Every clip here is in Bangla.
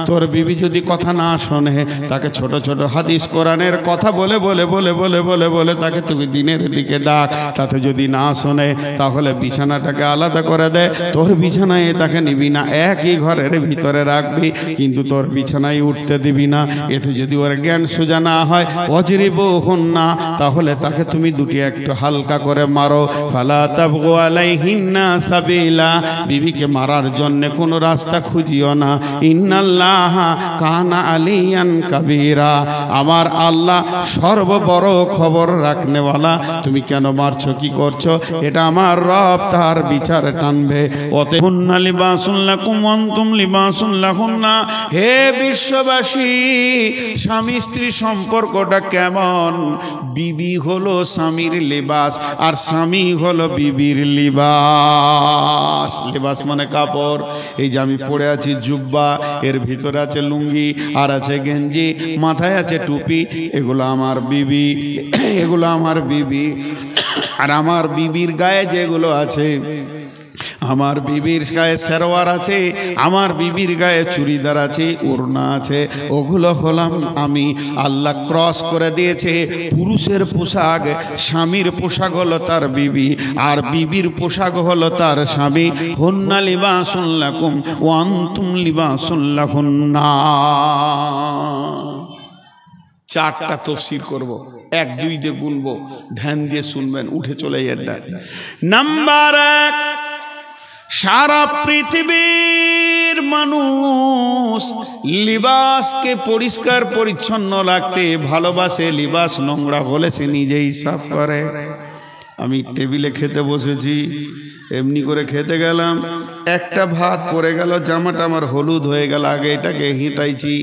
তোর বিবি যদি কথা না শোনে, তাকে ছোট ছোট হাদিস কোরআনের কথা বলে বলে বলে বলে বলে বলে তাকে তুমি দিনের দিকে ডাক, তাতে যদি না শোনে তাহলে বিছানাটাকে আলাদা করে দে, তোর বিছানায় তাকে নিবি না, একই ঘরের ভিতরে রাখবি, কিন্তু তোর বিছানায় উঠতে দিবি না। এতে যদি ওর জ্ঞান সোজা না হয়, ওয়াজরিবুহুন্না, তাহলে তাকে তুমি দুটি একটু হালকা করে মারো। ফালা তাবগু আলাইহিন্না সাবিলা, বিবিকে মারার জন্য কোনো রাস্তা খুঁজিও না। ইন্নাল্লাহা কানা আলিয়ান কাবীরা, আমার আল্লাহ সর্ববড় খবর রাখনেওয়ালা। তুমি কেন মারছো, কি করছো, এটা আমার রব তার বিচার টানবে। ওতে হুন্না লিবাসুল লাকুম ওয়া আনতুম লিবাসুল লাহুন্না। হে বিশ্ববাসী, স্বামী স্ত্রী সম্পর্কটা কেমন? বিবি হলো স্বামীর লিবাস, আর স্বামী হলো বিবির লিবাস। লিবাস মানে কাপড়। এই যে আমি পরে আছি জুব্বা, এর ভিতরে আছে লুঙ্গি আর আছে গেঞ্জি, মাথায় আছে টুপি, এগুলো আমার বিবি, এগুলো আমার বিবি। আর আমার বিবির গায়ে যেগুলো আছে, আমার বিবির গায়ে সেরওয়ার আছে, আমার বিবির গায়ে চুড়িদার আছে, ওড়না আছে, ওগুলো হলাম আমি। আল্লাহ ক্রস করে দিয়েছে। পুরুষের পোশাক, স্বামীর পোশাক হলো তার বিবি, আর বিবির পোশাক হলো তার স্বামী। হুন্না লিবাসুল লাকুম ওয়া আনতুম লিবাসুল লাহুন্না। চারটা তফসির করব, 1 2 দিয়ে গুনবো, ধ্যান দিয়ে শুনবেন, উঠে চলে যাবেন। নাম্বার 1, সারা পৃথিবীর মানুষ লিবাসকে পরিষ্কার পরিচ্ছন্ন রাখতে ভালোবাসে, লিবাস নোংরা হলে সে নিজেই সাফ করে। আমি টেবিলে খেতে বসেছি, এমনি করে খেতে গেলাম, একটা ভাত পড়ে গেল, জামাটা আমার হলুদ হয়ে গেল, আগে এটাকে হিঁটাইছি,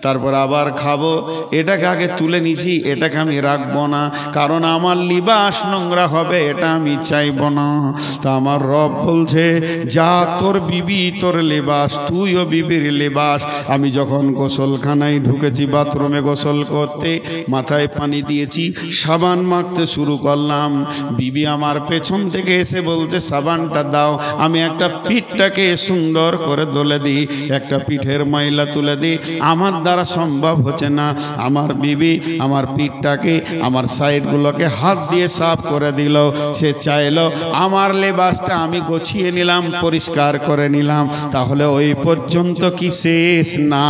তারপর আবার খাবো, এটাকে আগে তুলে নিছি, এটাকে আমি রাখবো না, কারণ আমার লিবাস নোংরা হবে, এটা আমি চাইবো না। তা আমার রব বলছে, যা তোর বিবি তোর লিবাস, তুইও বিবির লিবাস। আমি যখন গোসলখানায় ঢুকেছি, বাথরুমে গোসল করতে, মাথায় পানি দিয়েছি, সাবান মাখতে শুরু করলাম, বিবি আমার পেছন থেকে এসে বলছে সাবানটা দাও। আমি একটা পিঠটাকে সুন্দর করে দলে দিই, একটা পিঠের ময়লা তুলে দিই, আমার দ্বারা সম্ভব হচ্ছে না। আমার বিবি আমার পিঠটাকে, আমার সাইডগুলোকে হাত দিয়ে সাফ করে দিল। সে চাইলো আমার লেবাসটা আমি গুছিয়ে নিলাম, পরিষ্কার করে নিলাম, তাহলে ওই পর্যন্ত কি শেষ না?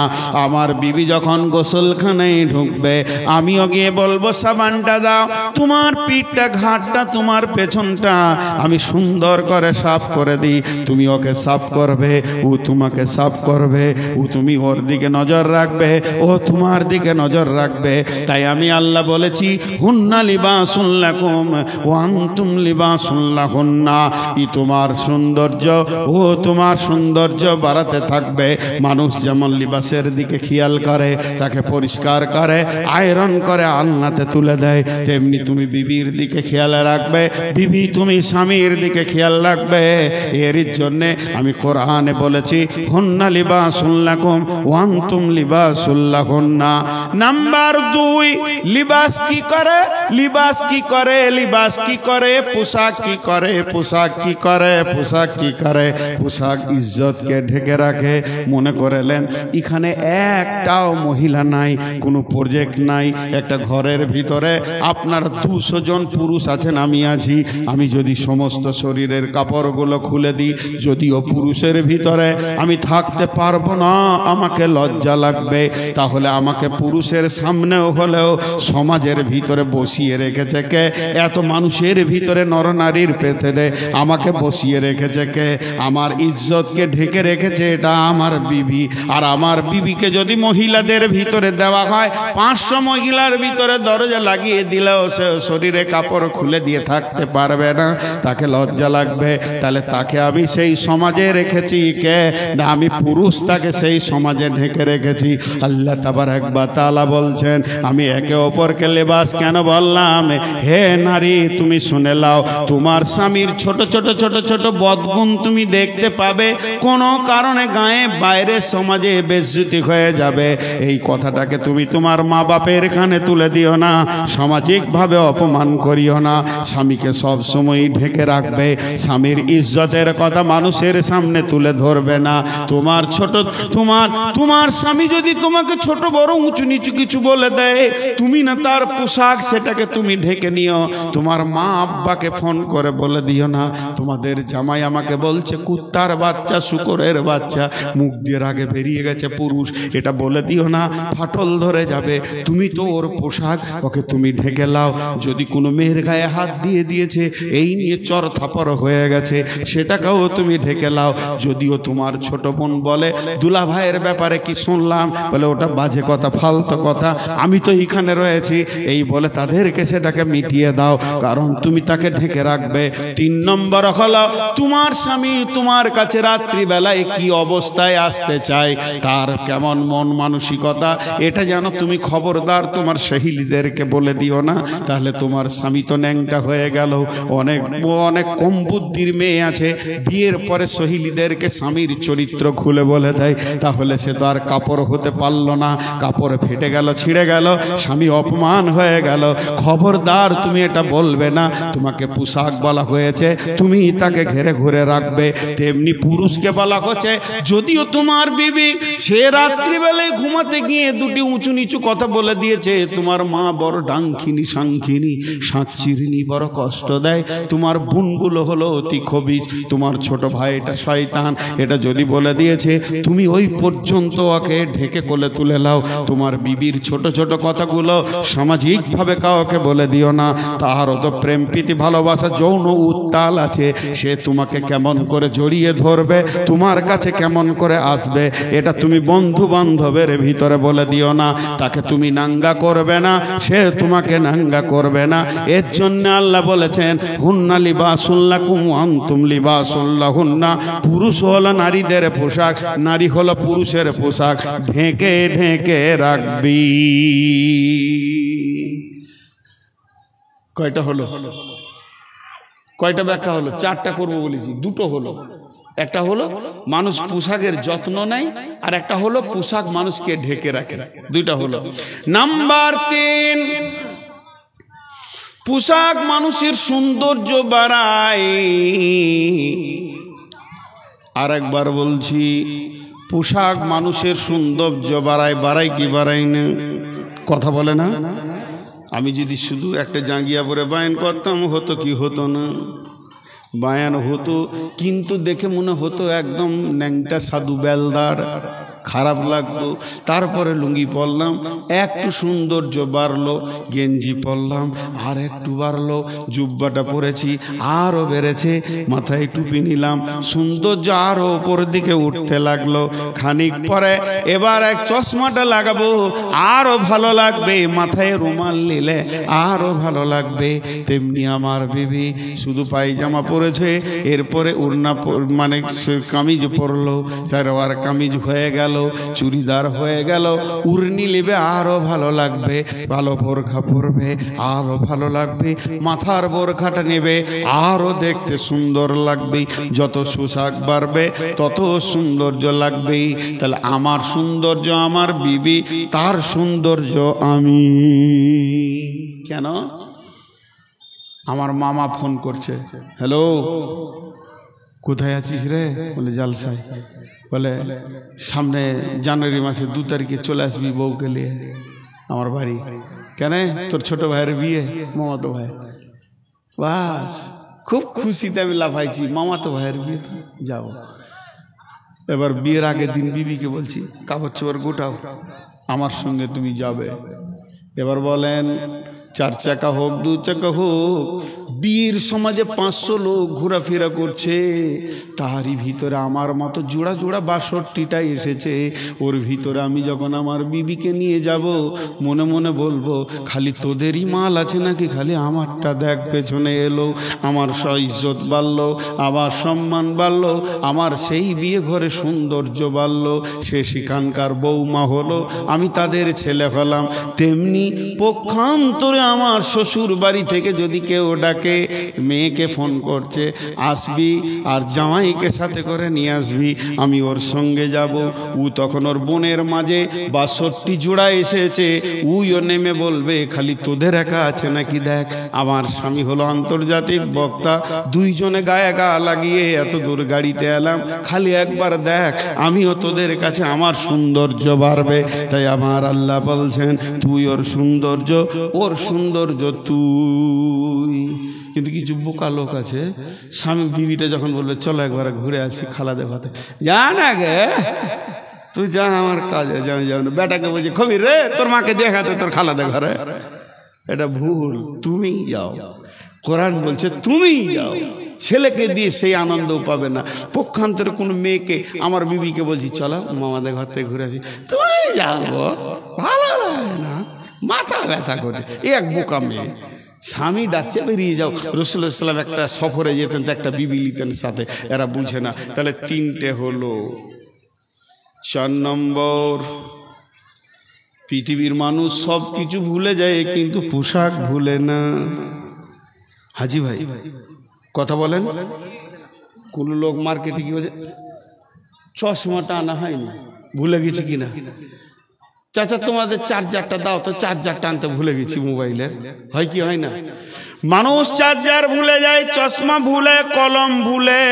আমার বিবি যখন গোসলখানায় ঢুকবে, আমিও গিয়ে বলবো সাবানটা দাও, তোমার পিঠটা, ঘাটটা, তোমার পেছনটা আমি সুন্দর করে সাফ করে দিই। তুমি ওকে সাফ করবে, ও তোমাকে সাফ করবে, ও তুমি ওর দিকে নজর রাখবে, ও তোমার দিকে নজর রাখবে। তাই আমি আল্লাহ বলেছি, হুন্না লিবাসুল লাকুম ওয়া আনতুম লিবাসুল লাহুন্না। ই তোমার সৌন্দর্য, ও তোমার সৌন্দর্য বাড়াতে থাকবে। মানুষ যেমন লিবাসের দিকে খেয়াল করে, তাকে পরিষ্কার করে, আয়রন করে আলনাতে তুলে দেয়, তেমনি তুমি বিবির দিকে খেয়াল রাখবে, বিবি তুমি স্বামীর দিকে খেয়াল রাখবে। এর জন্যে আমি কোরআনে বলেছি, হুন্না লিবাসুল লাকুম ওয়া আনতুম লিবাসুল লাহুন্না। নাম্বার 2, লিবাস কি করে? লিবাস কি করে? লিবাস কি করে? পোশাক কি করে? পোশাক কি করে? পোশাক কি করে? পোশাক ইজ্জতকে ঢেকে রাখে। মনে করেলেন এখানে একটাও মহিলা নাই, কোনো প্রজেক্ট নাই, একটা ঘরের ভিতরে আপনার 200 জন পুরুষ আছেন, আমি আছি। আমি যদি সমস্ত শরীরের কাপড়গুলো খুলে দিই, যদিও পুরুষের ভিতরে আমি থাকতে পারবো না, আমাকে লজ্জা লাগবে, তাহলে আমাকে পুরুষের সামনেও হলেও সমাজের ভিতরে বসিয়ে রেখেছে কে? এত মানুষের ভিতরে নরনারীর পেছনে আমাকে বসিয়ে রেখেছে কে? আমার ইজ্জতকে ঢেকে রেখেছে এটা আমার বিবি। আর আমার বিবিকে যদি মহিলাদের ভিতরে দেওয়া হয়, 500 মহিলার ভিতরে দরজা লাগিয়ে দিলেও সে শরীরে কাপড় খুলে দিয়ে থাকতে পারবে না, তাকে লজ্জা লাগবে। তাহলে তাকে আমি সেই সমাজে রেখেছি কে? না, আমি পুরুষ তাকে সেই সমাজে ঢেকে রেখেছি। আল্লাহ তাবারক ওয়া তাআলা বলছেন, আমি একে অপরকে লেবাস কেন বললাম? হে নারী, তুমি শুনে নাও, তোমার স্বামীর ছোট ছোট ছোট ছোট বদগুণ তুমি দেখতে পাবে, কোনো কারণে গায়ে বাইরে সমাজে বেইজ্জতি হয়ে যাবে। এই কথাটাকে তুমি তোমার মা বাপের কানে তুলে দিও না, সামাজিকভাবে অপমান করিও না। স্বামীকে সব সময় ঢেকে রাখবে, স্বামীর ইজ্জতের কথা মানুষের সামনে তুলে ধরবে না। তোমার ছোট তোমার স্বামী যদি তোমাকে ছোট বড় উঁচু নিচু কিছু বলে দেয়, তুমি না তার পোশাক সেটাকে তুমি ঢেকে নিও। তোমার মা আব্বাকে ফোন করে বলে দিও না, তোমাদের জামাই আমাকে বলছে কুত্তার বাচ্চা, শুকরের বাচ্চা, মুখ দিয়ে আগে বেরিয়ে গেছে পুরুষ, এটা বলে দিও না, ফাটল ধরে যাবে। তুমি তো ওর পোশাক ওকে তুমি ঢেকে লাও। যদি কোনো মেয়ের গায়ে হাত দিয়ে দিয়েছে, এই নিয়ে চর থাপড় হয়ে গেছে, সেটাকেও তুমি ঢেকে লাও। যদিও তোমার ছোট বোন বলে, দুলা ভাইয়ের ব্যাপারে কি শুনলাম, বলে ওটা বাজে কথা, ফালতু কথা, আমি তো এইখানে রয়েছি, এই বলে তাদেরকে সেটাকে মিটিয়ে দাও, কারণ তুমি তাকে ঢেকে রাখবে। 3 নম্বর হলো, তোমার স্বামী তোমার কাছে রাত্রিবেলায় কি অবস্থায় আসতে চায়, তার কেমন মন মানসিকতা, এটা যেন তুমি খবরদার তোমার সহেলীদেরকে বলে দিও না, তাহলে তোমার স্বামী তো ন্যাংটা হয়ে গেল। অনেক কম বুদ্ধির মেয়ে আছে, বিয়ের পরে সহেলীদেরকে স্বামীর চরিত্র খুলে বলে দেয়, তাহলে সে তো আর কাপড় হতে পারলো না, কাপড় ফেটে গেল, ছিঁড়ে গেল, স্বামী অপমান হয়ে গেল। খবরদার তুমি এটা বলবে না। তোমাকে পোশাক বলা হয়েছে, তুমি তাকে ঘেরে ঘুরে রাখবে। তেমনি পুরুষকে বলা হচ্ছে, যদিও তোমার বিবি সে রাত্রিবেলায় ঘুমাতে গিয়ে দুটি উঁচু নিচু কথা বলে দিয়েছে, তোমার মা বড় ডাংখিনী সাংখিনী সাঁচিরিনী বড় কষ্ট দেয়, তোমার বোনগুলো হলো অতি খবিশ, তোমার ছোট ভাই এটা শয়তান, এটা যদি বলে দিয়েছে, তুমি ওই পর্যন্ত ওকে ঢেকে কোলে তুলে নাও। তোমার বিবির ছোট ছোট কথাগুলো সামাজিকভাবে কাউকে বলে দিও না। তাহারও তো প্রেম প্রীতি ভালোবাসা যৌন উত্তাল আছে, সে তোমাকে কেমন করে জড়িয়ে ধরবে, তোমার কাছে কেমন করে আসবে, এটা তুমি বন্ধু বান্ধবের ভিতরে বলে দিও না। তাকে তুমি নাঙ্গা করবে না, সে তোমাকে নাঙ্গা করবে না। এর জন্য আল্লাহ বলেছেন, হুন্না লিবাসুল লাকুম ওয়া আনতুম লিবাসুল লাহুন্না। পুরুষ হলো নারীদের পোশাক, নারী হলো পুরুষের পোশাক, ঢেকে ঢেকে রাখবি। কয়টা হলো? কয়টা ব্যাখ্যা হলো? 4টা করবো বলেছি, 2টো হলো। একটা হলো মানুষ পোশাকের যত্ন নেয়, আর একটা হলো পোশাক মানুষকে ঢেকে রাখে। 2টা হলো। নাম্বার 3, পোশাক মানুষের সৌন্দর্য বাড়ায়। আর একবার বলছি, পোশাক মানুষের সৌন্দর্য বাড়ায়। বাড়ায় কি বাড়ায় না? কথা বলে না? আমি যদি শুধু একটা জাঙ্গিয়া পরে বায়ান করতাম, হতো কি হতো না? বায়ান হতো, কিন্তু দেখে মনে হতো একদম ন্যাংটা সাধু বেলদার, খারাপ লাগতো। তারপরে লুঙ্গি পরলাম, একটু সৌন্দর্য বাড়লো, গেঞ্জি পরলাম আর একটু বাড়লো, জুব্বাটা পরেছি আরও বেড়েছে, মাথায় টুপি নিলাম, সৌন্দর্য আরও ওপর দিকে উঠতে লাগলো। খানিক পরে এবার এক চশমাটা লাগাবো, আরও ভালো লাগবে, মাথায় রুমাল নিলে আরও ভালো লাগবে। তেমনি আমার বিবি শুধু পায়জামা পরেছে, এরপরে উড়না মানে কামিজ পরলো, সালোয়ার কামিজ হয়ে গেল, চুড়িদার হয়ে গেল, উড়নি নেবে আরো ভালো লাগবে, ভালো বোরখা পরবে আরো ভালো লাগবে, মাথার বোরখাটা নেবে আরো দেখতে সুন্দর লাগবে। যত পোশাক বাড়বে তত সৌন্দর্য লাগবে। তাহলে আমার সৌন্দর্য আমার বিবি, তার সৌন্দর্য আমি। কেন? আমার মামা ফোন করছে, হ্যালো কোথায় আছিস রে? বলে জালসায়। বলে সামনে জানুয়ারি মাসে 2 তারিখে চলে আসবি বউকে নিয়ে আমার বাড়ি। কেন? তোর ছোট ভাইয়ের বিয়ে, মামাতো ভাই। বাস খুব খুশিতে আমি লাফাইছি, মামাতো ভাইয়ের বিয়ে, তো যাবো। এবার বিয়ের আগের দিন বিবিকে বলছি, কাপড় চোপড় গোটাও, আমার সঙ্গে তুমি যাবে। এবার বলেন 4 চাকা হোক 2 চাকা হোক, বীর সমাজে 500 লোক ঘোরাফেরা করছে, তারই ভিতরে আমার মতো জোড়া জোড়া 62টা এসেছে। ওর ভিতরে আমি যখন আমার বিবিকে নিয়ে যাব, মনে মনে বলবো খালি তোদেরই মাল আছে নাকি, খালি আমারটা দেখ। পেছনে এলো, আমার ইজ্জত বাড়লো, আমার সম্মান বাড়লো, আমার সেই বিয়ে ঘরে সৌন্দর্য বাড়লো, সে সেখানকার বৌমা হলো, আমি তাদের ছেলে হলাম। তেমনি পক্ষান্তরে আমার শ্বশুর বাড়ি থেকে যদি কেউ ডাকে, মেয়েকে ফোন করছে আসবি আর জামাইকে সাথে করে নিয়ে আসবি, আমি ওর সঙ্গে যাব। ও তখন ওর বোনের মাঝে 62 জোড়া এসেছে, উইও নেমে বলবে খালি তোদের একা আছে নাকি দেখ। আমার স্বামী হলো আন্তর্জাতিক বক্তা, দুইজনে গায়ে গা লাগিয়ে এত দূর গাড়িতে এলাম, খালি একবার দেখ, আমিও তোদের কাছে আমার সৌন্দর্য বাড়বে। তাই আমার আল্লাহ বলছেন তুই ওর সৌন্দর্য, ওর সৌন্দর্য তুই। কিন্তু কিছু বোকা লোক আছে, স্বামী বিবিটা যখন বলবে চলো একবার ঘুরে আসি খালা দেখাতে, যা না গে তুই যা, আমার কাজে যাও না। বেটাকে বলছে খবি রে তোর মাকে দেখাতে তোর খালা দে ঘরে, এটা ভুল, তুমি যাও। কোরআন বলছে তুমি যাও, ছেলেকে দিয়ে সেই আনন্দ পাবে না। পক্ষান্তরে কোনো মেয়েকে আমার বিবিকে বলছি চলো মামাদের ঘর থেকে ঘুরে আসি, তুমি যাবো, ভালো লাগে না, মাথা ব্যথা করছে। এক বোকা মেয়ে, স্বামী ডাকছে বেরিয়ে যাও। রাসূলুল্লাহ সাল্লাল্লাহু আলাইহি ওয়াসাল্লাম একটা সফরে যেতেন তো একটা বিবি নিতেন সাথে, এরা বুঝে না। তাহলে 3টে হলো। 4 নম্বর, পৃথিবীর মানুষ সব কিছু ভুলে যায় কিন্তু পোশাক ভুলে না। হাজি ভাই কথা বলেন। কোন লোক মার্কেটে কি বলছে চশমাটা আনা হয়নি, ভুলে গেছি কিনা। চাচা তোমাদের চার্জারটা দাও তো, চার্জারটা আনতে ভুলে গেছি মোবাইলের, হয় কি হয় না? মানুষ চার্জার ভুলে যায়, চশমা ভুলে, কলম ভুলে,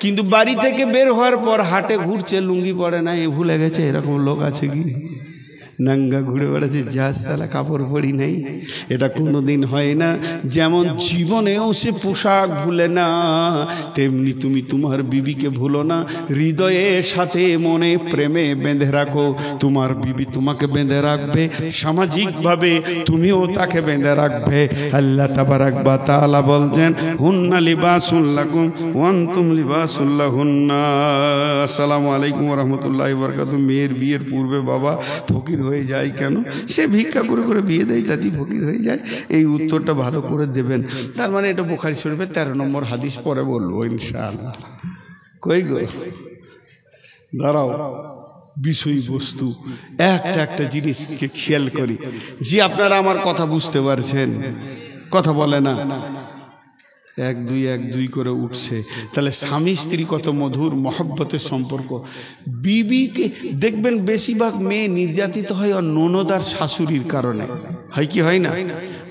কিন্তু বাড়ি থেকে বের হওয়ার পর হাটে ঘুরছে লুঙ্গি পরে না, এ ভুলে গেছে। এরকম লোক আছে কি? নাঙ্গা ঘুরে বেড়াচ্ছে, যা সালা কাপড় পরি নাই, এটা কোনোদিন হয় না। যেমন জীবনেও সে পোশাক ভুলে না, তেমনি তুমি তোমার বিবিকে ভুলো না। হৃদয়ের সাথে মনে প্রেমে বেঁধে রাখো, তোমার বিবি তোমাকে বেঁধে রাখবে, সামাজিকভাবে তুমিও তাকে বেঁধে রাখবে। আল্লাহ তাবারাক ওয়া তাআলা বলছেন হুন্না লিবাসুল লাকুম ওয়া আনতুম লিবাসুল লাহুন্না। আসসালামু আলাইকুম ওয়া রাহমাতুল্লাহি ওয়া বারাকাতুহু। মেয়ের বিয়ের পূর্বে বাবা ফকির হয়ে যায় কেন? সে ভিক্ষা করে করে বিয়ে দেয়, তাতেই ফকির হয়ে যায়। এই উত্তরটা ভালো করে দেবেন। তার মানে এটা বুখারী শরীফের 13 নম্বর হাদিস, পরে বলবো ইনশাআল্লাহ। কই গো দাঁড়াও, বিষয়বস্তু একটা একটা জিনিসকে খেয়াল করি। জি আপনারা আমার কথা বুঝতে পারছেন? কথা বলে না, 1-2 করে উঠছে। তাহলে স্বামী স্ত্রী কত মধুর মহব্বতের সম্পর্ক। বিবিকে দেখবেন বেশিরভাগ মেয়ে নির্যাতিত হয় ওর ননদ আর শাশুড়ির কারণে, হয় কি হয় না?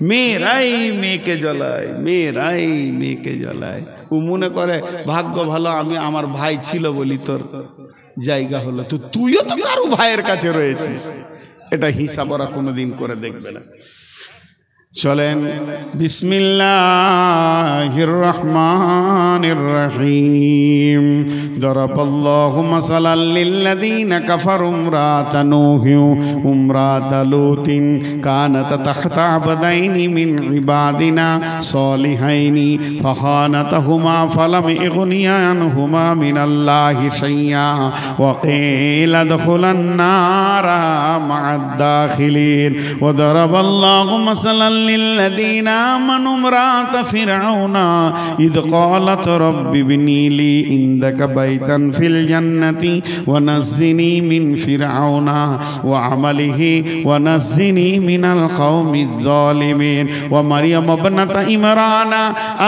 মেয়েরাই মেয়েকে জ্বলায়, মেয়েরাই মেয়েকে জ্বলায়। ও মনে করে ভাগ্য ভালো আমি আমার ভাই ছিল বলি তোর জায়গা হলো, তো তুইও তো কারো ভাইয়ের কাছে রয়েছিস। এটা হিসাব ওরা কোনোদিন করে দেখবে না। চলেন বিসমিল্লাহির রহমানির রহিম। দারাবাল্লাহু মাসালাল লিল্লাযীনা কাফারু ইমরাতা নূহি ইমরাতা লূতিন কানাতা তাহতা আবদাইনি মিন ইবাদিনা সালিহাইনি ফাখানাতাহুমা ফালাম ইগনিয়া আনহুমা মিনাল্লাহি শাইয়্যা ওয়া কিলা দুখুলান নারা মা'আদ দাখিলিন। ওয়া দারাবাল্লাহু মাসালাল للذين آمنوا امرأة فرعون إذ قالت رب ابني لي عندك بيتا في الجنة ونجني من فرعون وعمله ونجني من القوم الظالمين ومريم ابنة عمران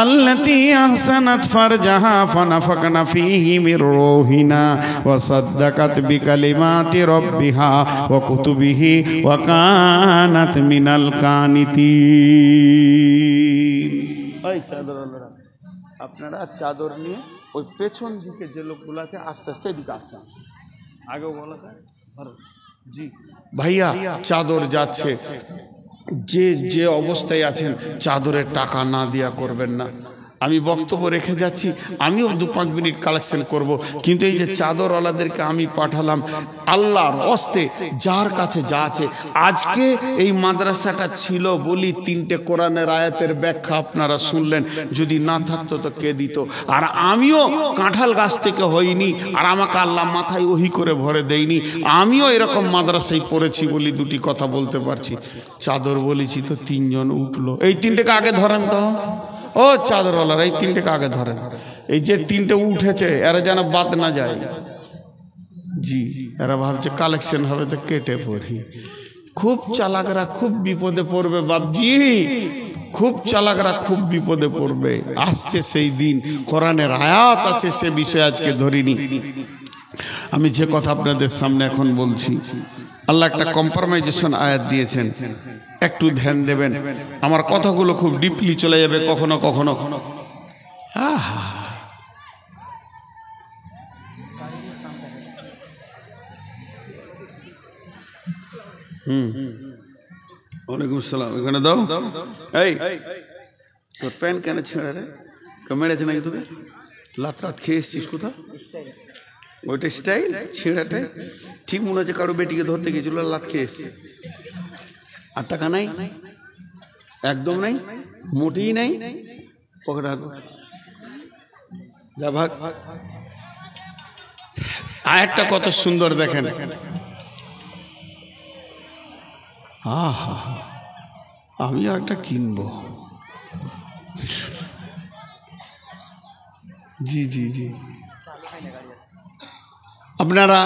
التي أحسنت فرجها فنفخنا فيه من روحنا وصدقت بكلمات ربها وكتبه وكانت من القانتين। আপনারা চাদর নিয়ে ওই পেছন দিকে যে লোকগুলো আছে আস্তে আস্তে এদিকে আসছেন, আগেও বলা যায় জি ভাইয়া চাদর যাচ্ছে। যে যে অবস্থায় আছেন চাদরের টাকা না দিয়া করবেন না। আমি বক্তব্য রেখে যাচ্ছি, আমিও 2-5 মিনিট কালেকশন করব, কিন্তু এই যে চাদরওয়ালাদেরকে আমি পাঠালাম আল্লাহর হস্তে, যার কাছে যা আছে। আজকে এই মাদ্রাসাটা ছিল বলি 3টে কোরআনের আয়াতের ব্যাখ্যা আপনারা শুনলেন, যদি না থাকতো তো কে দিত? আর আমিও কাঁঠাল গাছ থেকে হইনি, আর আমাকে আল্লাহ মাথায় ওহি করে ভরে দেয়নি। আমিও এরকম মাদ্রাসায় পড়েছি বলি 2টি কথা বলতে পারছি। চাদর বলেছি তো 3 জন উঠলো। এই 3টেকে আগে ধরেন তো, ও চাদরওয়ালারা, এই 3টেকে আগে ধরেন। এই যে 3টে উঠেছে এরা যেন বাদ না যায়। জি, এরা ভাবছে কালেকশন হবে তো কেটে পড়ি। খুব চালাকরা খুব বিপদে পড়বে বাপজি, খুব চালাকরা খুব বিপদে পড়বে। আসছে সেই দিন, কোরআনের আয়াত আছে, সে বিষয়ে আজকে ধরিনি। আমি যে কথা আপনাদের সামনে এখন বলছি, আল্লাহ একটা কম্প্রোমাইজেশন আয়াত দিয়েছেন, একটু ধ্যান দেবেন। আমার কথাগুলো খুব ডিপলি চলে যাবে কখনো কখনো। আহা, ওয়ালাইকুম আসসালাম। এখানে দাও। এই তোর প্যান্ট কেন ছেঁড়া রে? মেরেছে নাকি তোকে? লাত রাত খেয়ে এসছিস কোথাও? ওইটা স্টাইল ছেঁড়াটাই ঠিক মনে হচ্ছে কারো বেটিকে ধরতে গেছিল, লাত খেয়ে এসছে। আর টাকা নাই, একদম নাই, মোটেই নাই। পকেটে হাত যা ভাগ। আয়াতটা কত সুন্দর দেখেন। আহা, আমিও একটা কিনবো। জি জি জি, আপনারা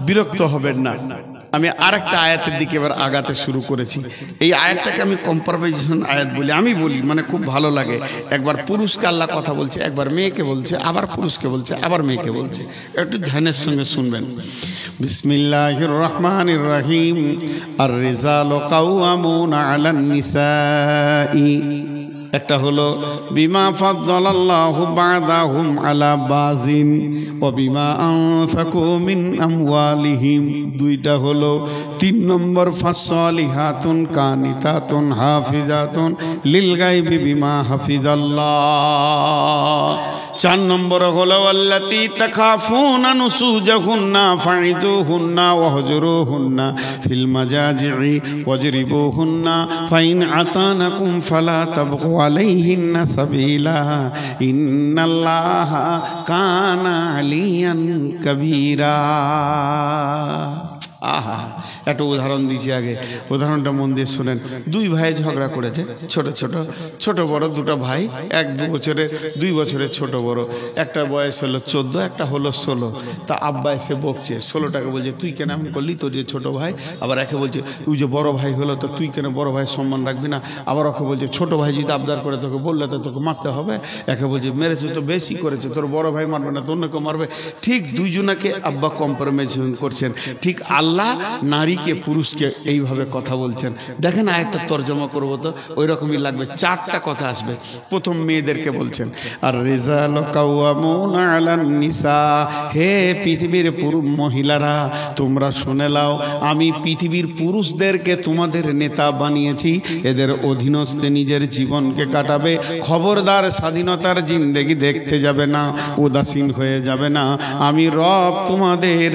বিরক্ত হবেন না। আমি আরেকটা আয়াতের দিকে এবার আগাতে শুরু করেছি। এই আয়াতটাকে আমি কম্প্রোমাইজেশন আয়াত বলি, আমি বলি, মানে খুব ভালো লাগে। একবার পুরুষকে আল্লাহ কথা বলছে, একবার মেয়েকে বলছে, আবার পুরুষকে বলছে, আবার মেয়েকে বলছে। একটু ধ্যানের সঙ্গে শুনবেন। বিসমিল্লাহির রহমানির রহিম। আর রিজালু কাওয়ামুনা আলান নিসাই। একটা হলো বিমা ফাদ্দালাল্লাহু বা'দাহুম আলা বাযিন ওয়া বিমা আনফাকু মিন আমওয়ালিহিম। 2টা হলো। 3 নম্বর ফাসসালিহাতুন কানিতাতুন হাফিজাতুন লিল গায়বি বিমা হাফিজাল্লাহ। 4 নম্বর হলো আল্লাতী তাখাফুনা নুসুজাহুন্না ফাইযুহুন্না ওয়াহজুরুহুন্না ফিল মাজাজি'i ওয়াজরিবুহুন্না ফাইন আতানাকুম ফালা তাবগু আলাইহিন্না সাবিলা ইন্নাল্লাহা কানা আলিয়ান কাবীরা। আহা, একটা উদাহরণ দিচ্ছি আগে, উদাহরণটা মন দিয়ে শুনেন। 2 ভাই ঝগড়া করেছে, ছোট বড় 2টা ভাই, 1-2 বছরের, 2 বছরের ছোট বড়। একটার বয়স হলো 14, একটা হলো 16। তা আব্বা এসে বকছে, 16টাকে বলছে তুই কেন এমন করলি, তোর যে ছোট ভাই। আবার একে বলছে তুই যে বড় ভাই হলো তো তুই কেন বড় ভাই সম্মান রাখবি না। আবার ওকে বলছে ছোট ভাই যদি আবদার করে তোকে বললে তো তোকে মারতে হবে। একে বলছে মেরেছে তো বেশি করেছে, তোর বড় ভাই মারবে না তো অন্য কেউ মারবে। ঠিক 2 জনাকে আব্বা কম্প্রোমাইজেশন করছেন। ঠিক আল্লাহ নারীকে পুরুষকে এইভাবে কথা বলছেন। দেখেন আরেকটা তর্জমা করবো তো ওই রকমই লাগবে। 4টা কথা আসবে। প্রথম মেয়েদেরকে বলছেন, আর রিজালু কাওয়ামুনা আলান নিসা। হে পৃথিবীর মহিলারা, তোমরা শুনে নাও, আমি পৃথিবীর পুরুষদেরকে তোমাদের নেতা বানিয়েছি। এদের অধীনস্থে নিজের জীবনকে কাটাবে। খবরদার স্বাধীনতার জিন্দেগি দেখতে যাবে না, উদাসীন হয়ে যাবে না। আমি রব তোমাদের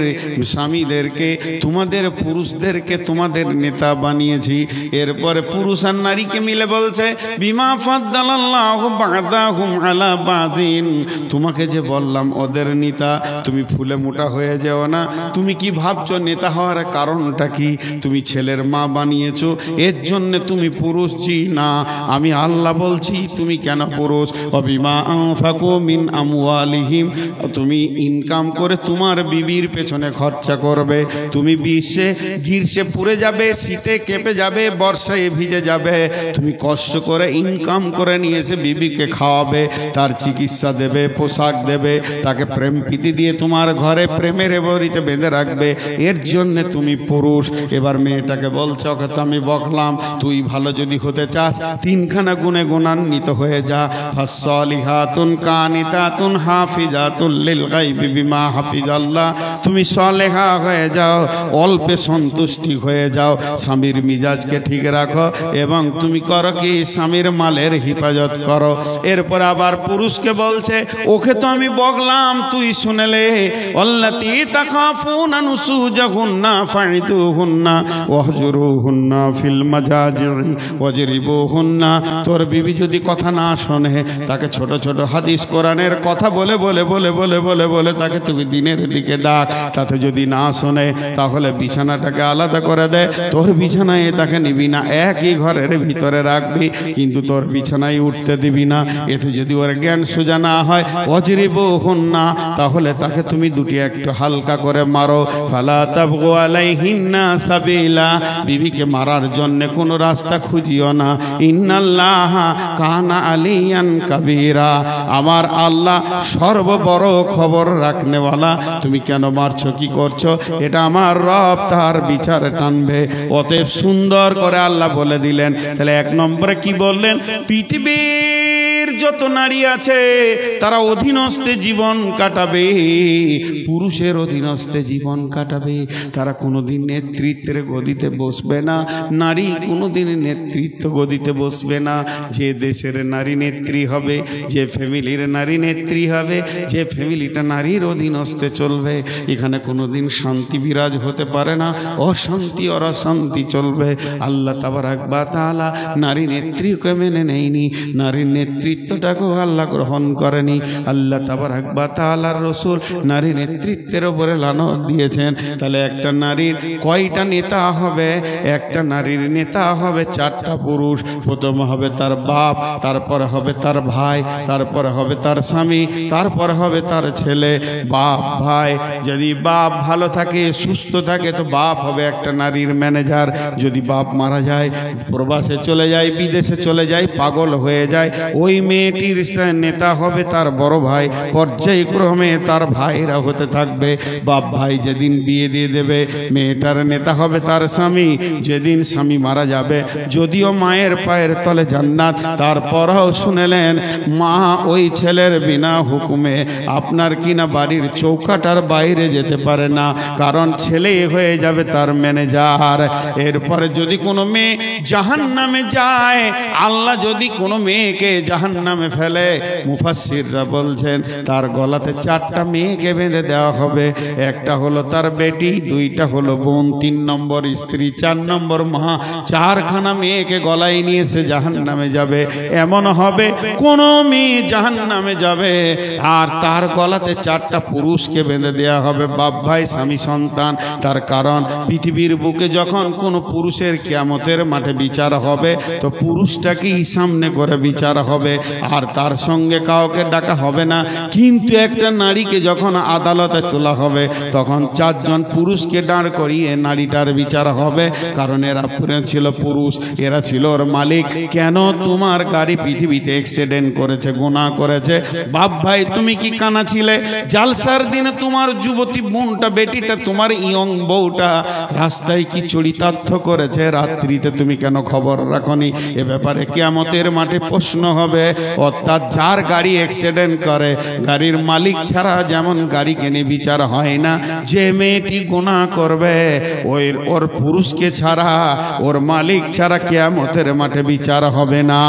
স্বামীদেরকে, তোমাদের পুরুষদেরকে তোমাদের নেতা বানিয়েছি। এরপরে পুরুষ আর নারীকে মিলে বলছে বিমা ফাদ্দালাল্লাহু বা'দাহুম আলা বাযিন। তোমাকে যে বললাম ওদের নেতা, তুমি ফুলে মোটা হয়ে যাও না। তুমি কি ভাবছো নেতা হওয়ার কারণটা কি? তুমি ছেলের মা বানিয়েছো, এর জন্য তুমি পুরুষ। জি না, আমি আল্লাহ বলছি তুমি কেন পুরুষ। বিমা আনফাকু মিন আমওয়ালিহিম। তুমি ইনকাম করে তোমার বিবির পেছনে খরচা করবে। তুমি গ্রীষ্মে পুড়ে যাবে, শীতে কেঁপে যাবে, বর্ষায় ভিজে যাবে। তুমি কষ্ট করে ইনকাম করে নিয়ে এসে বিবিকে খাওয়াবে, তার চিকিৎসা দেবে, পোশাক দেবে, তাকে প্রেম প্রীতি দিয়ে তোমার ঘরে প্রেমের বড়িতে বেঁধে রাখবে। এর জন্য তুমি পুরুষ। এবার মেয়েটাকে বলছে, ওকে তো আমি বকলাম, তুই ভালো যদি হতে চাস 3খানা গুণে গুণান্বিত হয়ে যা। ফাসসালিহাতুন কানিতাতুন হাফিজাতুল লিল গায়বি বিমা হাফিজাল্লাহ। তুমি সালেহা হয়ে যাও, অল্পে সন্তুষ্টি হয়ে যাও, স্বামীর মিজাজকে ঠিক রাখো এবং তুমি করো কি স্বামীর মালের হিফাজত করো। এরপর আবার পুরুষকে বলছে, ওকে তো আমি বকলাম তুই শুনেলে, আল্লাতী তাখাফুনা নুশুজাহুন্না ফাইদুহুন্না ওয়াহজুরুহুন্না ফিল মাজাজি ওয়াজরিবুহুন্না। তোর বিবি যদি কথা না শোনে, তাকে ছোট ছোট হাদিস কোরআনের কথা বলে বলে বলে বলে বলে বলে তাকে তুমি দিনের দিকে ডাক। তাতে যদি না শোনে তাহলে বিছানাটাকে আলাদা করে দে, তোর বিছানায় তাকে নিবি না, একই ঘরের ভিতরে রাখবি, কিন্তু তোর বিছানায় উঠতে দিবি না। এতে যদি ওর জ্ঞান সোজা না হয়, ওয়াজরিবুহুন্না, তাহলে তাকে তুমি দুটি একটু হালকা করে মারো। ফালা তাবগু আলাইহিন্না সাবিলা, বিবিকে মারার জন্য কোনো রাস্তা খুঁজিও না। ইন্নাল্লাহা কানা আলিয়ান কাবীরা, আমার আল্লাহ সর্ববড় খবর রাখনেওয়ালা। তুমি কেন মারছো, কি করছো, এটা আমার রব তার বিচার টানবে। অতএব সুন্দর করে আল্লাহ বলে দিলেন। তাহলে এক নম্বরে কি বললেন, পৃথিবীর যত নারী আছে তারা অধীনস্থে জীবন কাটাবে, পুরুষের অধীনস্থে জীবন কাটাবে। তারা কোনোদিন নেতৃত্বের গদিতে বসবে না, নারী কোনোদিন নেতৃত্ব গদিতে বসবে না। যে দেশের নারী নেত্রী হবে, যে ফ্যামিলির নারী নেত্রী হবে, যে ফ্যামিলিটা নারীর অধীনস্থে চলবে, এখানে কোনোদিন শান্তি বিরাজ হতে পারে না, অশান্তি আর অশান্তি চলবে। আল্লাহ তাবারাক ওয়া তাআলা নারী নেত্রীকে মেনে নেয়নি, নারীর নেতৃত্বটাকেও আল্লাহ গ্রহণ করেনি। আল্লাহ তাবারাক ওয়া তাআলার রাসূল নারী নেতৃত্বের উপরে লানত দিয়েছেন। তাহলে একটা নারীর কয়টা নেতা হবে? একটা নারীর নেতা হবে চারটা পুরুষ। প্রথম হবে তার বাপ, তারপরে হবে তার ভাই, তারপরে হবে তার স্বামী, তারপরে হবে তার ছেলে। বাপ ভাই, যদি বাপ ভালো থাকে সুস্থ থাকে তো বাপ হবে একটা নারীর ম্যানেজার। যদি বাপ মারা যায়, প্রবাসে চলে যায়, বিদেশে চলে যায়, পাগল হয়ে যায়, ওই মেয়েটির নেতা হবে তার বড় ভাই, পর্যায়ক্রমে তার ভাইরা হতে থাকবে। বাপ ভাই যেদিন বিয়ে দিয়ে দেবে, মেয়েটার নেতা হবে তার স্বামী। যেদিন স্বামী মারা যাবে, যদিও মায়ের পায়ের তলে জান্নাত, তারপরও শুনেলেন মা ওই ছেলের বিনা হুকুমে আপনার কিনা বাড়ির চৌকাটার বাইরে যেতে পারে না, কারণ ছেলে হয়ে যাবে তার ম্যানেজার। এরপরে যদি কোনো মেয়ে জাহান্নামে যায়, আল্লাহ যদি কোনো মেয়েকে জাহান্নামে ফেলে, মুফাসসিররা বলছেন তার গলাতে চারটা মেয়েকে বেঁধে দেওয়া হবে। একটা হলো তার বেটি, দুইটা হলো বোন, 3 নম্বর স্ত্রী, 4 নম্বর মা। চারখানা মেয়েকে গলায় নিয়ে সে জাহান্নামে যাবে। এমন হবে কোন মেয়ে জাহান্নামে যাবে আর তার গলাতে চারটা পুরুষকে বেঁধে দেওয়া হবে, বাপ ভাই স্বামী সন্তান। তার কারণ পৃথিবীর বুকে যখন কোন পুরুষের কিয়ামতের মাঠে বিচার হবে, তো পুরুষটাকেই সামনে করে বিচার হবে, আর তার সঙ্গে কাউকে ডাকা হবে না। কিন্তু একটা নারীকে যখন আদালতে তোলা হবে, তখন 4 জন পুরুষকে দাঁড় করিয়ে নারীটার বিচার হবে, কারণ এরা ছিল পুরুষ, এরা ছিল ওর মালিক। কেন তোমার গাড়ি পৃথিবীতে অ্যাক্সিডেন্ট করেছে, গুনাহ করেছে, বাপ ভাই তুমি কি কানা ছিলে? জালসার দিনে তোমার যুবতী বোনটা, বেটিটা, তোমার ইয়ং বউটা রাস্তায় কি চরিতার্থ করেছে, রাত্রিতে তুমি কেন খবর রাখনি? এ ব্যাপারে কিয়ামতের মাঠে প্রশ্ন হবে। অর্থাৎ যার গাড়ি অ্যাক্সিডেন্ট করে, গাড়ির মালিক ছাড়া যেমন গাড়ি কেনে বিচার হয় না, যে মেয়েটি গুনাহ করবে ওর পুরুষকে ছাড়া, ওর মালিক ছাড়া কিয়ামতের মাঠে বিচার হবে না।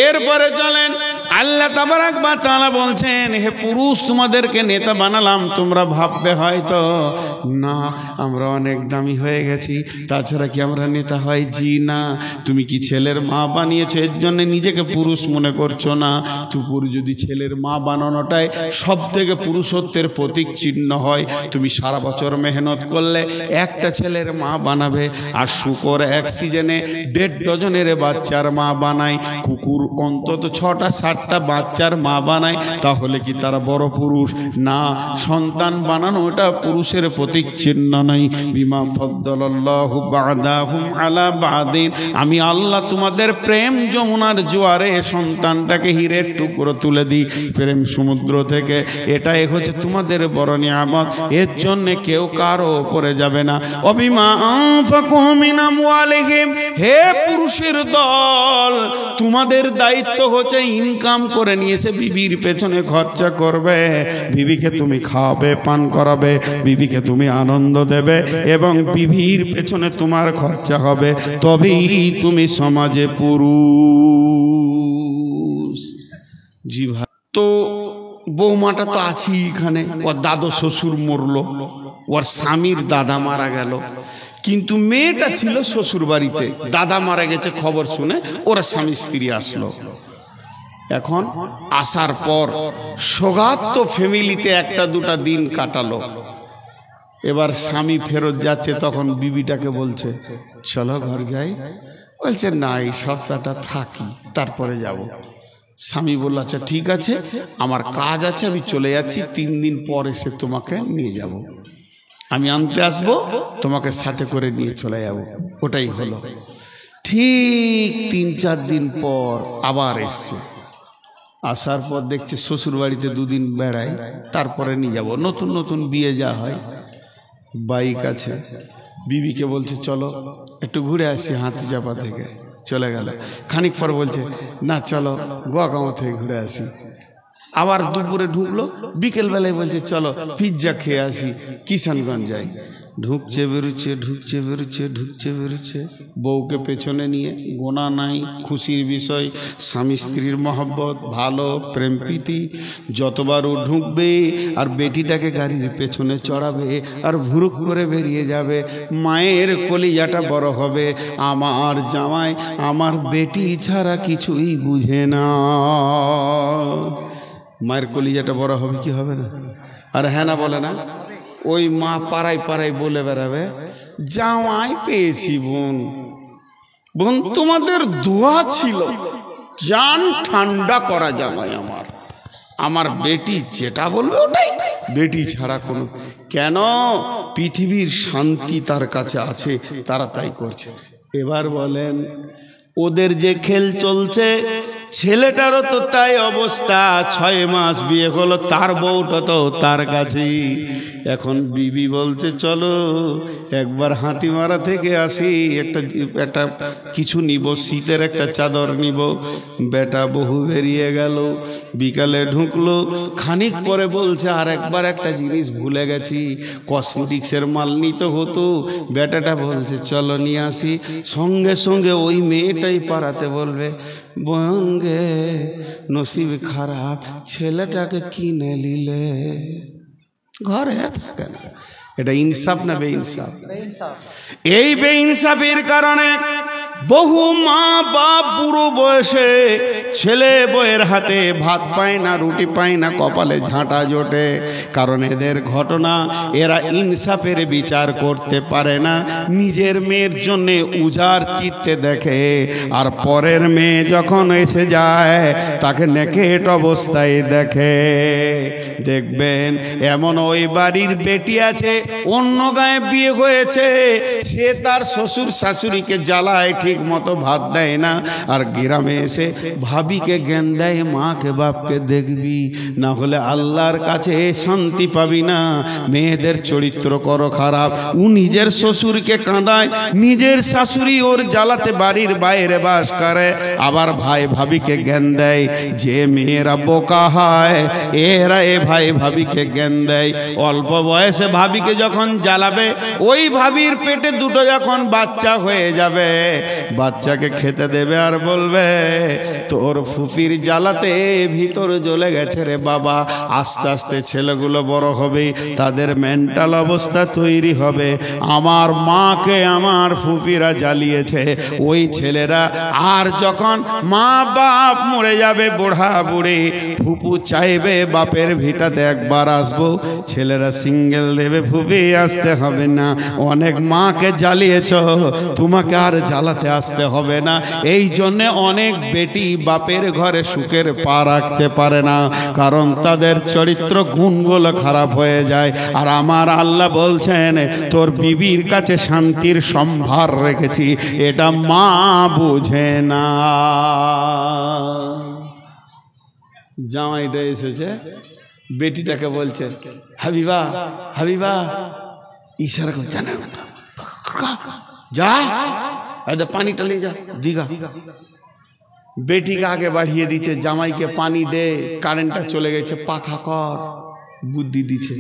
এরপরে চলেন, আল্লাহ তাবারাক ওয়া তাআলা বলছেন, হে পুরুষ তোমাদেরকে নেতা বানালাম। তোমরা ভাববে হয়তো না আমরা অনেক দামি হয়ে গেছি, তাছাড়া কি আমরা নেতা হয়? জি না। তুমি কি ছেলের মা বানিয়েছো এর জন্য নিজেকে পুরুষ মনে করছো না? তুপুর যদি ছেলের মা বানানোটাই সব থেকে পুরুষত্বের প্রতীক চিহ্ন হয়, তুমি সারা বছর মেহনত করলে একটা ছেলের মা বানাবে। আর শুকর এক সিজনে 1.5 ডজনের বাচ্চার মা বানায়, কুকুর অন্তত 6টা-7টা বাচ্চার মা বানায়, তাহলে কি তারা বড় পুরুষ? না, সন্তান বানানো এটা পুরুষের প্রতীক চিহ্ন নয়। বিমা ফাদ্দালাল্লাহু বা'দাহুম আলা বা'দিন, আমি আল্লাহ তোমাদের প্রেম যমুনার জোয়ারে সন্তানটাকে হীরের টুকরো তুলে দিই প্রেম সমুদ্র থেকে। এটাই হচ্ছে তোমাদের বড় নিয়ামত, এর জন্য কেউ কারো উপরে যাবে না। অবিমা আনফাকু মিন আমওয়ালিহিম, হে পুরুষের দল, তোমাদের দায়িত্ব হচ্ছে ইনকাম ইনকাম করে নিয়ে এসে বিবির পেছনে খরচা করবে, বিবিকে তুমি খাওয়াবে, পান করাবে, বিবিকে তুমি আনন্দ দেবে এবং বিবির পেছনে তোমার খরচা হবে, তবেই তুমি সমাজে পুরুষ। জি ভাই, তো বৌমাটা তো আছি এখানে, ওর দাদু শ্বশুর মরলো, ওর স্বামীর দাদা মারা গেল, কিন্তু মেয়েটা ছিল শ্বশুর বাড়িতে, দাদা মারা গেছে খবর শুনে ওরা স্বামী স্ত্রী আসলো। এখন আসার পর সোগাত তো ফ্যামিলিতে একটা দুটা দিন কাটালো, এবার স্বামী ফেরত যাচ্ছে, তখন বিবিটাকে বলছে চলো ঘর যাই, বলছে না এই সপ্তাহটা থাকি তারপরে যাব। স্বামী বলল আচ্ছা ঠিক আছে, আমার কাজ আছে, আমি চলে যাচ্ছি, 3 দিন পর এসে তোমাকে নিয়ে যাব, আমি আনতে আসবো, তোমাকে সাথে করে নিয়ে চলে যাব। ওটাই হলো। ঠিক 3-4 দিন পর আবার এসছে, আসার পর দেখছে শ্বশুর বাড়িতে 2 দিন বেড়ায়, তারপরে নিয়ে যাব। নতুন নতুন বিয়ে যা হয়, বাইক আছে, বিবিকে বলছে চলো একটু ঘুরে আসি হাতি চাপা থেকে, চলে গেল। খানিক পর বলছে না চলো গোয়াগাঁও থেকে ঘুরে আসি, আবার দুপুরে ঢুকলো, বিকেল বেলায় বলছে চলো পিৎজা খেয়ে আসি, কিষানগঞ্জ যাই। ঢুকছে বেরোচ্ছে, ঢুকছে বেরোচ্ছে, ঢুকছে বেরোচ্ছে, বউকে পেছনে নিয়ে, গোনা নাই, খুশির বিষয়, স্বামী স্ত্রীর মহব্বত, ভালো প্রেম প্রীতি, যতবার ও ঢুকবে আর বেটিটাকে গাড়ির পেছনে চড়াবে আর ভুরুক করে বেরিয়ে যাবে, মায়ের কলিজাটা বড় হবে, আমার জামাই আমার বেটি ছাড়া কিছুই বুঝে না। মায়ের কলিজাটা বড় হবে কি হবে না? আর হ্যাঁ না বলে না? ওই মা পাড়ায় পাড়ায় বলে বেড়াবে জামাই পেয়েছি বোন, বোন তোমাদের দোয়া ছিল, জান ঠান্ডা করা জামাই আমার, আমার বেটি যেটা বলবে ওটাই, বেটি ছাড়া কোনো, কেন পৃথিবীর শান্তি তার কাছে আছে, তারা তাই করছে। এবার বলেন ওদের যে খেল চলছে, ছেলেটারও তো তাই অবস্থা, 6 মাস বিয়ে হলো, তার বউটা তো তার কাছেই। এখন বিবি বলছে চলো একবার হাতিমারা থেকে আসি, একটা কিছু নিব, শীতের একটা চাদর নিব। বেটা বহু বেরিয়ে গেল, বিকালে ঢুকলো, খানিক পরে বলছে আর একবার একটা জিনিস ভুলে গেছি, কসমেটিক্সের মাল নিতে হতো। বেটাটা বলছে চলো নিয়ে আসি, সঙ্গে সঙ্গে ওই মেয়েটাই পারাতে বলবে বোন গে নসিব খারাপ, ছেলেটাকে কিনে নিলে, ঘরে থাকে না। এটা ইনসাফ না বেইনসাফ? এই বেইনসাফের কারণে বহু মা বাপ বুড়ো বয়সে ছেলে বউয়ের হাতে ভাত পায় না, রুটি পায় না, কপালে ঝাঁটা জোটে, কারণ এদের ঘটনা, এরা ইনসাফের বিচার করতে পারে না, নিজের মেয়ের জন্য উজাড় চিত্তে দেখে, আর পরের মেয়ে যখন এসে যায় তাকে নেকেট অবস্থায় দেখে। দেখবেন এমন ওই বাড়ির বেটি আছে, অন্য গায়ে বিয়ে হয়েছে, সে তার শ্বশুর শাশুড়িকে জ্বালায়, ঠিক মতো ভাত দেয় না, আর গ্রামে এসে ভাবিকে জ্ঞান দেয়, মাকে বাপকে দেখবি, না হলে আল্লাহর কাছে শান্তি পাবি না। মেয়েদের চরিত্র করো খারাপ, ও নিজের শ্বশুরকে কাঁদায়, নিজের শাশুড়ি ওর জ্বালাতে বাড়ির বাইরে বাস করে, আবার ভাই ভাবিকে জ্ঞান দেয়। যে মেয়েরা বোকা হয় এরা এ ভাই ভাবিকে জ্ঞান দেয়। অল্প বয়সে ভাবিকে যখন জ্বালাবে, ওই ভাবির পেটে 2টো যখন বাচ্চা হয়ে যাবে, বাচ্চাকে খেতে দেবে আর বলবে তোর ফুফির জ্বালাতে ভিতর জ্বলে গেছে রে বাবা। আস্তে আস্তে ছেলেগুলো বড় হবে, তাদের মেন্টাল অবস্থা তৈরি হবে, আমার মাকে আমার ফুফিরা জ্বালিয়েছে। ওই ছেলেরা আর যখন মা বাপ মরে যাবে, বুড়া বুড়ি, ফুপু চাইবে বাপের ভিটাতে একবার আসবো, ছেলেরা সিঙ্গেল দেবে, ফুফি আসতে হবে না, অনেক মাকে জ্বালিয়েছ, তোমাকে আর জ্বালাতে আসতে হবে না। এই জন্যে অনেক বেটি বাপের ঘরে সুখের পা রাখতে পারে না, কারণ তাদের চরিত্র গুণগুলো খারাপ হয়ে যায়। আর আমার আল্লাহ বলছেন তোর বিবির কাছে শান্তির সম্ভার রেখেছি, এটা মা বুঝে না। জামাইটা এসেছে, বেটিটাকে বলছে হাবিবা হাবিবা, ইশারা করে জানা যা পানিটা নিয়ে যা দিঘা। বেটিকে আগে বাড়িয়ে দিচ্ছে, জামাইকে পানি দে, কারেন্টটা চলে গেছে, পাখা কর, বুদ্ধি দিচ্ছে।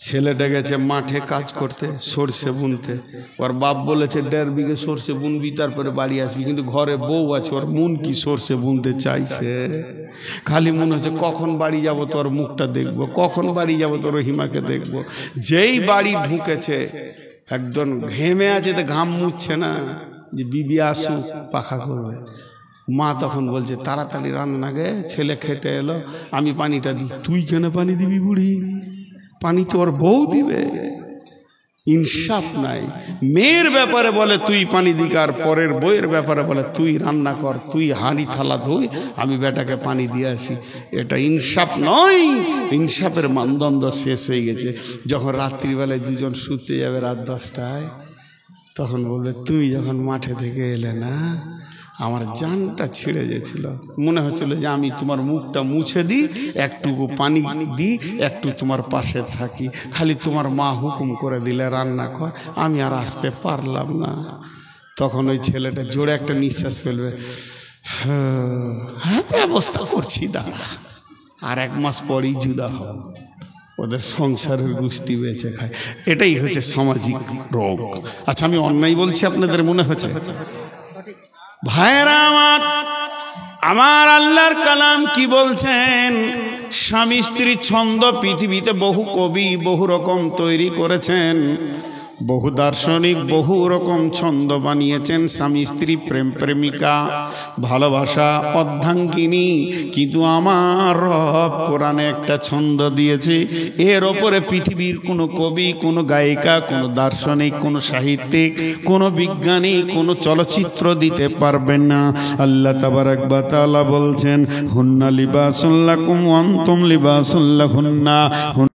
ছেলেটা গেছে মাঠে কাজ করতে, সর্ষে বুনতে। ওর বাপ বলেছে 1.5 বিঘে সর্ষে বুনবি, তারপরে বাড়ি আসবি। কিন্তু ঘরে বউ আছে, ওর মন কি সর্ষে বুনতে চাইছে। খালি মনে হচ্ছে কখন বাড়ি যাব তোর মুখটা দেখবো, কখন বাড়ি যাব তোর হিমাকে দেখবো। যেই বাড়ি ঢুকেছে একজন ঘেমে আছে, তো ঘাম মুছছে না, যে বিবি আসুক পাখা করবে। মা তখন বলছে তাড়াতাড়ি রান্না গে, ছেলে খেটে এলো, আমি পানিটা দিই। তুই কেন পানি দিবি বুড়ি, পানি তোর বউ দিবে। ইনসাফ নাই। মেয়ের ব্যাপারে বলে তুই পানি দিক, আর পরের বইয়ের ব্যাপারে বলে তুই রান্না কর, তুই হাঁড়ি থালা ধুই, আমি বেটাকে পানি দিয়ে আসি। এটা ইনসাফ নয়। ইনসাফের মানদণ্ড শেষ হয়ে গেছে। যখন রাত্রিবেলায় দুজন শুতে যাবে রাত 10টায়, তখন বলবে তুমি যখন মাঠে থেকে এলে না, আমার জানটা ছিঁড়ে গেছিল, মনে হচ্ছিল যে আমি তোমার মুখটা মুছে দিই, একটুকু পানি দিই, একটু তোমার পাশে থাকি, খালি তোমার মা হুকুম করে দিলে রান্না কর, আমি আর আসতে পারলাম না। তখন ওই ছেলেটা জোরে একটা নিঃশ্বাস ফেলবে, হ্যাঁ ব্যবস্থা করছি দাঁড়া। আর 1 মাস পরেই জুদা হও, ওদের সংসারের গোষ্ঠী বেঁচে খায়। এটাই হচ্ছে সামাজিক রোগ। আচ্ছা, আমি অন্যায় বলছি আপনাদের মনে হচ্ছে? ভাইরা আমার আল্লাহর কালাম কি বলছেন? স্বামী স্ত্রী ছন্দ পৃথিবীতে বহু কবি বহু রকম তৈরি করেছেন, বহু দার্শনিক বহু রকম ছন্দ বানিয়েছেন। স্বামী স্ত্রী, প্রেম প্রেমিকা, ভালোবাসা, অর্ধাঙ্গিনী। কিন্তু আমার রব কোরআনে একটা ছন্দ দিয়েছে, এর ওপরে পৃথিবীর কোনো কবি, কোনো গায়িকা, কোনো দার্শনিক, কোনো সাহিত্যিক, কোনো বিজ্ঞানী, কোনো চলচ্চিত্র দিতে পারবেন না। আল্লাহ তাবারাক ওয়া তাআলা বলছেন, হুন্না লিবাসুল লাকুম ওয়া আনতুম লিবাসুল লাহুন্না।